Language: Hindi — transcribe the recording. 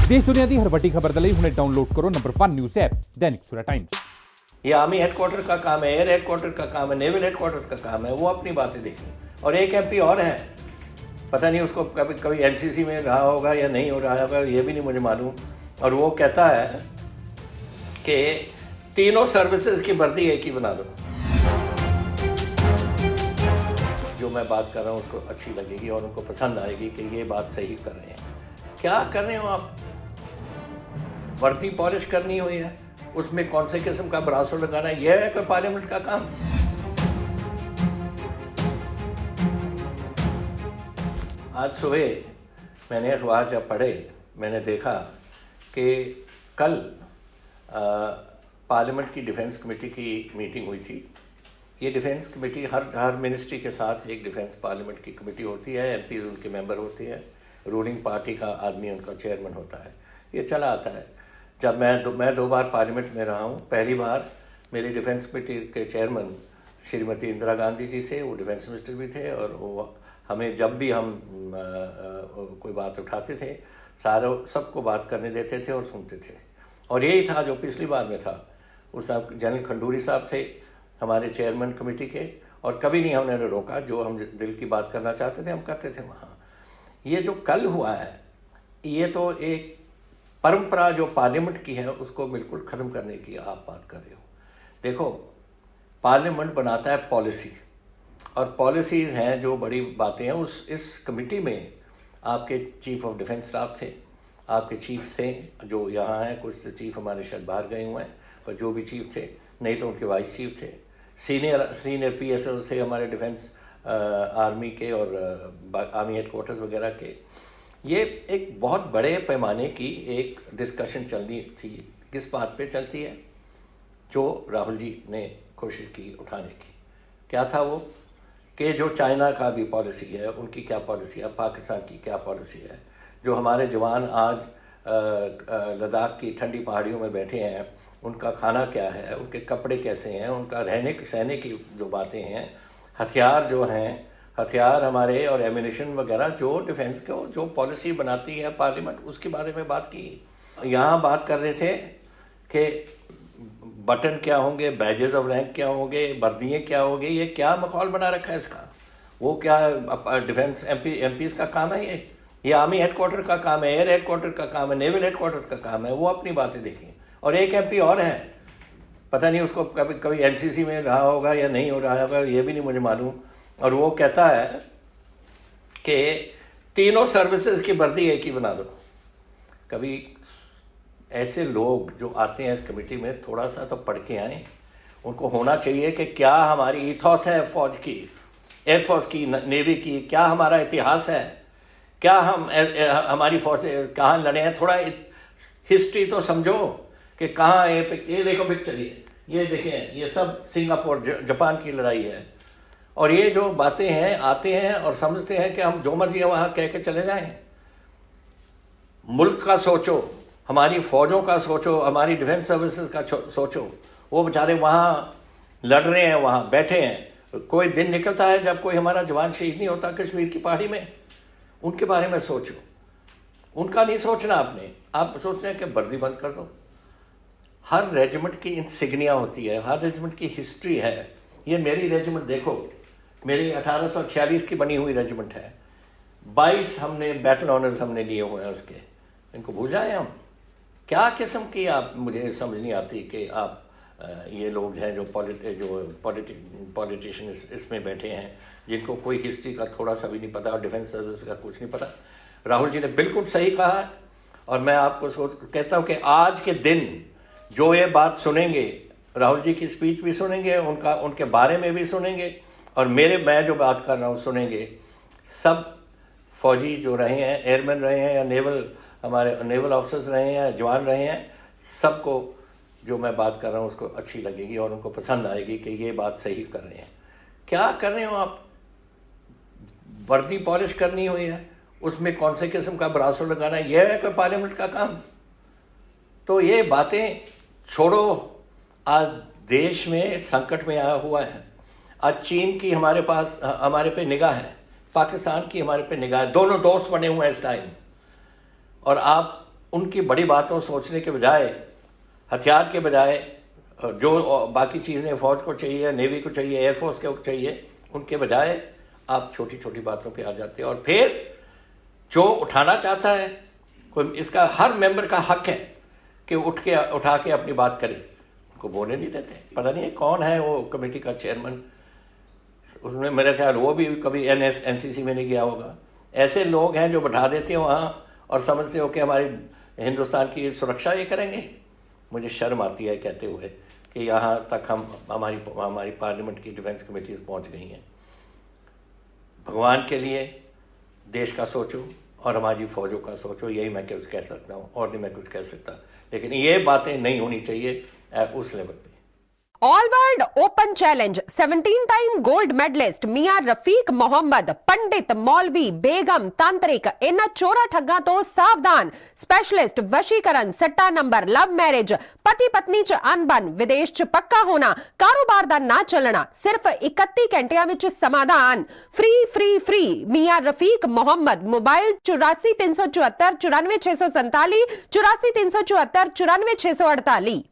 देश दुनिया की हर बड़ी खबर दे हुणे डाउनलोड करो number 1 news app Dainik Savera times. ये आर्मी हेडक्वार्टर का काम है, एयर हेडक्वार्टर का काम है, नेवल हेडक्वार्टर का काम है, वो अपनी बातें देखें। और एक एमपी और है, पता नहीं उसको कभी कभी एनसीसी में रहा होगा या नहीं हो रहा होगा, ये भी नहीं मुझे मालूम। और वो कहता है कि तीनों सर्विसेज की वर्दी एक ही बना दो। जो मैं बात कर रहा हूँ उसको अच्छी लगेगी और उनको पसंद आएगी कि ये बात सही कर रहे हैं। क्या कर रहे हो आप? वर्दी पॉलिश करनी हुई है, उसमें कौन से किस्म का ब्रासो लगाना है, यह है कोई पार्लियामेंट का काम? आज सुबह मैंने अखबार जब पढ़े, मैंने देखा कि कल पार्लियामेंट की डिफेंस कमेटी की मीटिंग हुई थी। ये डिफेंस कमेटी हर मिनिस्ट्री के साथ एक डिफेंस पार्लियामेंट की कमेटी होती है, एमपीज उनके मेंबर होते हैं, रूलिंग पार्टी का आदमी उनका चेयरमैन होता है। ये चला आता है। जब मैं दो बार पार्लियामेंट में रहा हूँ। पहली बार मेरी डिफेंस कमेटी के चेयरमैन श्रीमती इंदिरा गांधी जी से, वो डिफेंस मिनिस्टर भी थे, और वो हमें जब भी हम कोई बात उठाते थे सबको बात करने देते थे और सुनते थे। और यही था जो पिछली बार में था। उस टाइम जनरल खंडूरी साहब थे हमारे चेयरमैन कमेटी के, और कभी नहीं हमने रोका। जो हम दिल की बात करना चाहते थे हम करते थे वहाँ। ये जो कल हुआ है, ये तो एक परंपरा जो पार्लियामेंट की है उसको बिल्कुल ख़त्म करने की आप बात कर रहे हो। देखो, पार्लियामेंट बनाता है पॉलिसी, और पॉलिसीज़ हैं जो बड़ी बातें हैं। इस कमेटी में आपके चीफ ऑफ डिफेंस स्टाफ थे, आपके चीफ थे जो यहाँ हैं, कुछ तो चीफ हमारे शायद बाहर गए हुए हैं, पर जो भी चीफ थे, नहीं तो उनके वाइस चीफ थे, सीनियर PSOs थे हमारे डिफेंस आर्मी के और आर्मी हेडक्वार्टर्स वगैरह के। ये एक बहुत बड़े पैमाने की एक डिस्कशन चलनी थी। किस बात पे चलती है? जो राहुल जी ने कोशिश की उठाने की। क्या था वो? कि जो चाइना का भी पॉलिसी है, उनकी क्या पॉलिसी है, पाकिस्तान की क्या पॉलिसी है, जो हमारे जवान आज लद्दाख की ठंडी पहाड़ियों में बैठे हैं, उनका खाना क्या है, उनके कपड़े कैसे हैं, उनका सहने की जो बातें हैं, हथियार जो हैं, हथियार हमारे और एमिनेशन वगैरह, जो डिफेंस को जो पॉलिसी बनाती है पार्लियामेंट, उसके बारे में बात की। यहाँ बात कर रहे थे कि बटन क्या होंगे, बैजेस ऑफ रैंक क्या होंगे, वर्दियाँ क्या होंगी, ये क्या माहौल बना रखा है इसका? वो क्या डिफेंस एमपीज का काम है? ये आर्मी हेडक्वार्टर का काम है, एयर हेडक्वार्टर का काम है, नेवल हेडक्वार्टर का काम है, वो अपनी बातें देखें। और एक एमपी और है, पता नहीं उसको कभी एनसीसी में रहा होगा या नहीं हो रहा होगा, ये भी नहीं मुझे मालूम। और वो कहता है कि तीनों सर्विसेज की वर्दी एक ही बना दो। कभी ऐसे लोग जो आते हैं इस कमेटी में, थोड़ा सा तो पढ़ के आए। उनको होना चाहिए कि क्या हमारी ईथॉस है फौज की, एयरफोर्स की, नेवी की, क्या हमारा इतिहास है, क्या हमारी फौजें कहाँ लड़े हैं। थोड़ा हिस्ट्री तो समझो कि कहाँ ये देखो पिक्चर, ये देखें, ये सब सिंगापुर जापान की लड़ाई है। और ये जो बातें हैं, आते हैं और समझते हैं कि हम जो मर्जी वहाँ कह के चले जाएं। मुल्क का सोचो, हमारी फौजों का सोचो, हमारी डिफेंस सर्विसेज का सोचो। वो बेचारे वहाँ लड़ रहे हैं, वहाँ बैठे हैं। कोई दिन निकलता है जब कोई हमारा जवान शहीद नहीं होता कश्मीर की पहाड़ी में। उनके बारे में सोचो। उनका नहीं सोचना आपने। आप सोचते हैं कि वर्दी बंद कर दो। हर रेजिमेंट की इंसिग्निया होती है, हर रेजिमेंट की हिस्ट्री है। ये मेरी रेजिमेंट देखो, मेरी 1846 की बनी हुई रेजिमेंट है। 22 हमने बैटल ऑनर्स हमने लिए हुए हैं उसके। इनको भूल जाए हम? क्या किस्म की आप, मुझे समझ नहीं आती कि आप ये लोग हैं जो पॉलिटिशियन इसमें बैठे हैं, जिनको कोई हिस्ट्री का थोड़ा सा भी नहीं पता और डिफेंस सर्विस का कुछ नहीं पता। राहुल जी ने बिल्कुल सही कहा है, और मैं आपको कहता हूँ कि आज के दिन जो ये बात सुनेंगे, राहुल जी की स्पीच भी सुनेंगे, उनके बारे में भी सुनेंगे, और मैं जो बात कर रहा हूँ सुनेंगे। सब फौजी जो रहे हैं, एयरमैन रहे हैं या हमारे नेवल ऑफिसर्स रहे हैं या जवान रहे हैं, सबको जो मैं बात कर रहा हूँ उसको अच्छी लगेगी और उनको पसंद आएगी कि ये बात सही कर रहे हैं। क्या कर रहे हो आप? वर्दी पॉलिश करनी हुई है, उसमें कौन से किस्म का ब्रासो लगाना है, यह है कोई पार्लियामेंट का काम? तो ये बातें छोड़ो। आज देश में संकट में आया हुआ है। आज चीन की हमारे पे निगाह है, पाकिस्तान की हमारे पे निगाह है। दोनों दोस्त बने हुए हैं इस टाइम, और आप उनकी बड़ी बातों सोचने के बजाय, हथियार के बजाय, जो बाकी चीज़ें फौज को चाहिए, नेवी को चाहिए, एयरफोर्स को चाहिए, उनके बजाय आप छोटी छोटी बातों पे आ जाते हैं। और फिर जो उठाना चाहता है कोई, इसका हर मेंबर का हक है कि उठा के अपनी बात करे, उनको बोलने नहीं देते। पता नहीं कौन है वो कमेटी का चेयरमैन, उसमें मेरा ख्याल वो भी कभी एनसीसी में नहीं गया होगा। ऐसे लोग हैं जो बैठा देते हैं वहाँ और समझते हो कि हमारी हिंदुस्तान की सुरक्षा ये करेंगे। मुझे शर्म आती है कहते हुए कि यहाँ तक हमारी पार्लियामेंट की डिफेंस कमेटीज पहुँच गई हैं। भगवान के लिए देश का सोचो और हमारी फौजों का सोचो, यही मैं कुछ कह सकता हूँ, और नहीं मैं कुछ कह सकता। लेकिन ये बातें नहीं होनी चाहिए उस लेवल पे। All world open challenge 17 time gold medalist मियां रफीक मोहम्मद, पंडित, मौलवी, बेगम, तांत्रिक, इन्हां चोरा ठग्गां तो सावधान। स्पेशलिस्ट वशीकरण, सट्टा नंबर, लव मैरिज, पति पत्नी च अनबन, विदेश च पक्का होना, कारोबार दा ना चलना, सिर्फ 31 घंटियां विच समाधान। फ्री फ्री फ्री मियां रफीक मोहम्मद। मोबाइल 84 374 94 647, 84 374 94 648।